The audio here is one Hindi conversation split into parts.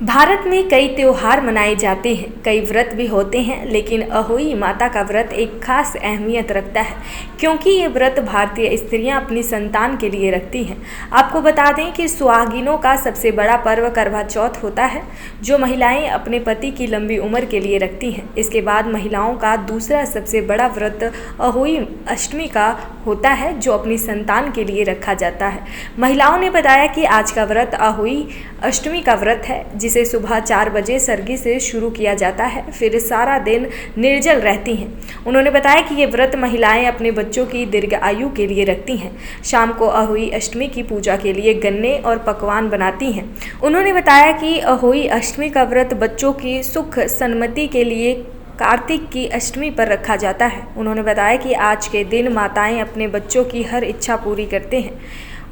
भारत में कई त्योहार मनाए जाते हैं, कई व्रत भी होते हैं, लेकिन अहोई माता का व्रत एक खास अहमियत रखता है क्योंकि ये व्रत भारतीय स्त्रियां अपनी संतान के लिए रखती हैं। आपको बता दें कि सुहागिनों का सबसे बड़ा पर्व करवा चौथ होता है, जो महिलाएं अपने पति की लंबी उम्र के लिए रखती हैं। इसके बाद महिलाओं का दूसरा सबसे बड़ा व्रत अहोई अष्टमी का होता है, जो अपनी संतान के लिए रखा जाता है। महिलाओं ने बताया कि आज का व्रत अहोई अष्टमी का व्रत है, जिसे सुबह 4 बजे सरगी से शुरू किया जाता है, फिर सारा दिन निर्जल रहती हैं। उन्होंने बताया कि ये व्रत महिलाएं अपने बच्चों की दीर्घ आयु के लिए रखती हैं। शाम को अहोई अष्टमी की पूजा के लिए गन्ने और पकवान बनाती हैं। उन्होंने बताया कि अहोई अष्टमी का व्रत बच्चों की सुख सन्मति के लिए कार्तिक की अष्टमी पर रखा जाता है। उन्होंने बताया कि आज के दिन माताएं अपने बच्चों की हर इच्छा पूरी करते हैं।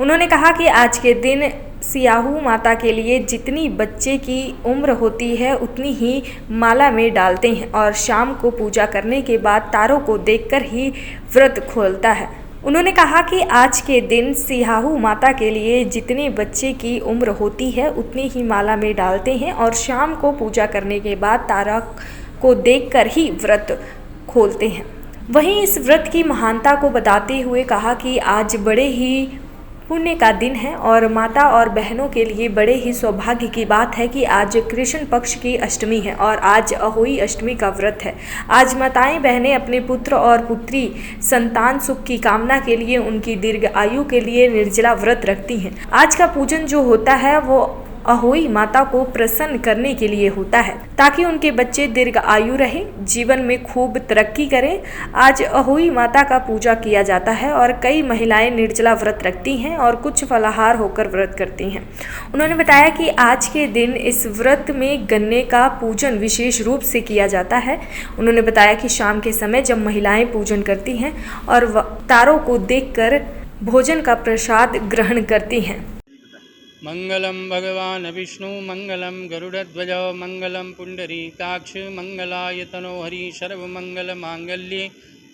उन्होंने कहा कि आज के दिन सियाहू माता के लिए जितनी बच्चे की उम्र होती है उतनी ही माला में डालते हैं और शाम को पूजा करने के बाद तारों को देखकर ही व्रत खोलता है। उन्होंने कहा कि आज के दिन सियाहू माता के लिए जितने बच्चे की उम्र होती है उतनी ही माला में डालते हैं और शाम को पूजा करने के बाद तारा को देखकर ही व्रत खोलते हैं। वहीं इस व्रत की महानता को बताते हुए कहा कि आज बड़े ही पुण्य का दिन है और माता और बहनों के लिए बड़े ही सौभाग्य की बात है कि आज कृष्ण पक्ष की अष्टमी है और आज अहोई अष्टमी का व्रत है। आज माताएं बहनें अपने पुत्र और पुत्री संतान सुख की कामना के लिए, उनकी दीर्घ आयु के लिए निर्जला व्रत रखती हैं। आज का पूजन जो होता है वो अहोई माता को प्रसन्न करने के लिए होता है, ताकि उनके बच्चे दीर्घ आयु रहे, जीवन में खूब तरक्की करें। आज अहोई माता का पूजा किया जाता है और कई महिलाएं निर्जला व्रत रखती हैं और कुछ फलाहार होकर व्रत करती हैं। उन्होंने बताया कि आज के दिन इस व्रत में गन्ने का पूजन विशेष रूप से किया जाता है। उन्होंने बताया कि शाम के समय जब महिलाएं पूजन करती हैं और तारों को देखकर भोजन का प्रसाद ग्रहण करती हैं। मंगलम भगवान विष्णु मंगलम गरुड़ध्वज मंगलम पुंडरीकाक्ष मंगलायतनो हरि सर्वमंगल मांगल्ये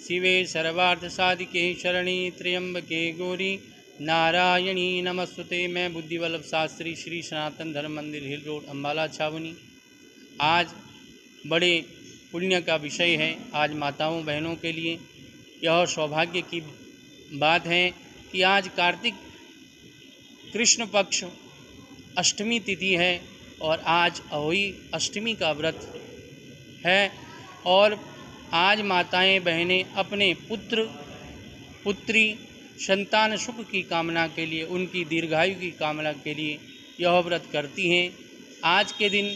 शिवे सर्वार्थ साधिके शरणी त्र्यंबके गौरी नारायणी नमस्तुते। मैं बुद्धिवल्लभ शास्त्री, श्री सनातन धर्म मंदिर, हिल रोड, अम्बाला छावनी। आज बड़े पुण्य का विषय है। आज माताओं बहनों के लिए यह सौभाग्य की बात है कि आज कार्तिक कृष्ण पक्ष अष्टमी तिथि है और आज अहोई अष्टमी का व्रत है। और आज माताएं बहनें अपने पुत्र पुत्री संतान सुख की कामना के लिए, उनकी दीर्घायु की कामना के लिए यह व्रत करती हैं। आज के दिन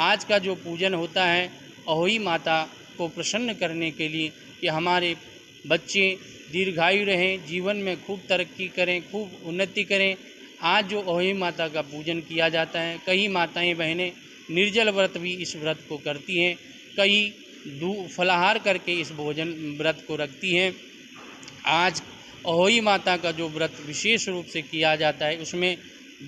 आज का जो पूजन होता है अहोई माता को प्रसन्न करने के लिए कि हमारे बच्चे दीर्घायु रहें, जीवन में खूब तरक्की करें, खूब उन्नति करें। आज जो अहोई माता का पूजन किया जाता है, कई माताएं बहनें निर्जल व्रत भी इस व्रत को करती हैं, कई फलाहार करके इस भोजन व्रत को रखती हैं। आज अहोई माता का जो व्रत विशेष रूप से किया जाता है उसमें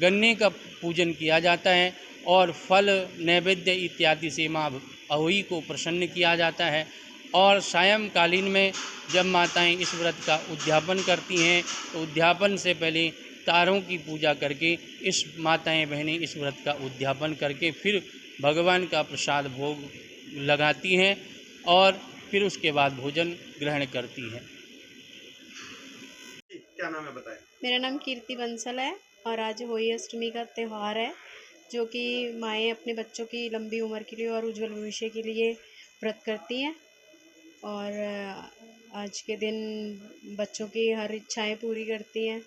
गन्ने का पूजन किया जाता है और फल नैवेद्य इत्यादि से माँ अहोई को प्रसन्न किया जाता है। और सायंकालीन में जब माताएं इस व्रत का उद्यापन करती हैं तो उद्यापन से पहले तारों की पूजा करके इस माताएं बहनें इस व्रत का उद्यापन करके फिर भगवान का प्रसाद भोग लगाती हैं और फिर उसके बाद भोजन ग्रहण करती हैं। क्या नाम है बताएं? मेरा नाम कीर्ति बंसल है और आज होली अष्टमी का त्यौहार है, जो कि माएँ अपने बच्चों की लंबी उम्र के लिए और उज्जवल भविष्य के लिए व्रत करती हैं और आज के दिन बच्चों की हर इच्छाएं पूरी करती हैं।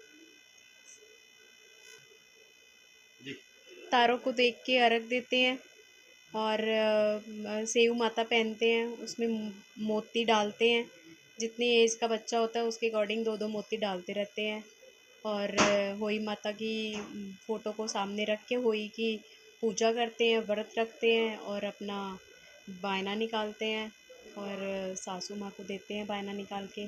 तारों को देख के अर्घ देते हैं और सेऊ माता पहनते हैं, उसमें मोती डालते हैं। जितनी एज का बच्चा होता है उसके अकॉर्डिंग 2-2 मोती डालते रहते हैं और होई माता की फ़ोटो को सामने रख के होई की पूजा करते हैं, व्रत रखते हैं और अपना बायना निकालते हैं और सासू माँ को देते हैं बायना निकाल के।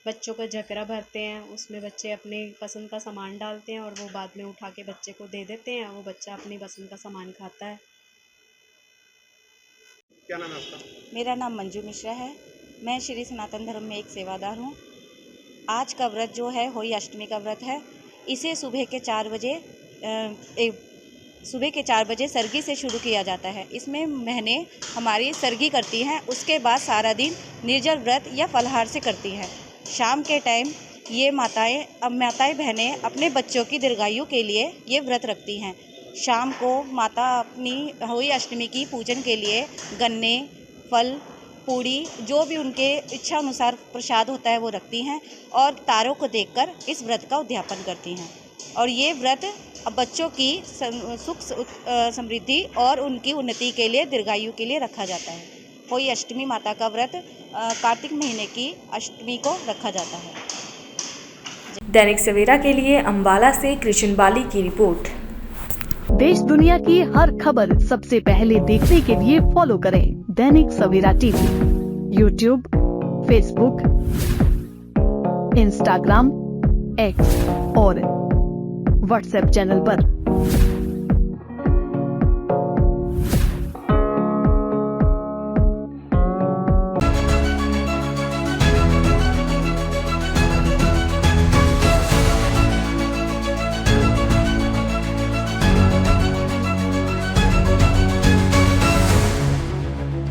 बच्चों का झकरा भरते हैं, उसमें बच्चे अपने पसंद का सामान डालते हैं और वो बाद में उठा के बच्चे को दे देते हैं, वो बच्चा अपनी पसंद का सामान खाता है। क्या नाम है आपका? मेरा नाम मंजू मिश्रा है। मैं श्री सनातन धर्म में एक सेवादार हूँ। आज का व्रत जो है होली अष्टमी का व्रत है। इसे सुबह के 4 बजे सुबह के 4 बजे सरगी से शुरू किया जाता है। इसमें बहनें हमारी सरगी करती हैं, उसके बाद सारा दिन निर्जल व्रत या फलाहार से करती हैं। शाम के टाइम ये माताएं बहनें अपने बच्चों की दीर्घायु के लिए ये व्रत रखती हैं। शाम को माता अपनी होली अष्टमी की पूजन के लिए गन्ने, फल, पूड़ी जो भी उनके इच्छा अनुसार प्रसाद होता है वो रखती हैं और तारों को देखकर इस व्रत का उद्यापन करती हैं। और ये व्रत बच्चों की सुख समृद्धि और उनकी उन्नति के लिए, दीर्घायु के लिए रखा जाता है। होली अष्टमी माता का व्रत कार्तिक महीने की अष्टमी को रखा जाता है। दैनिक सवेरा के लिए अंबाला से कृष्ण बाली की रिपोर्ट। देश दुनिया की हर खबर सबसे पहले देखने के लिए फॉलो करें Dainik Savera TV, YouTube, Facebook, Instagram, X और व्हाट्सएप चैनल पर।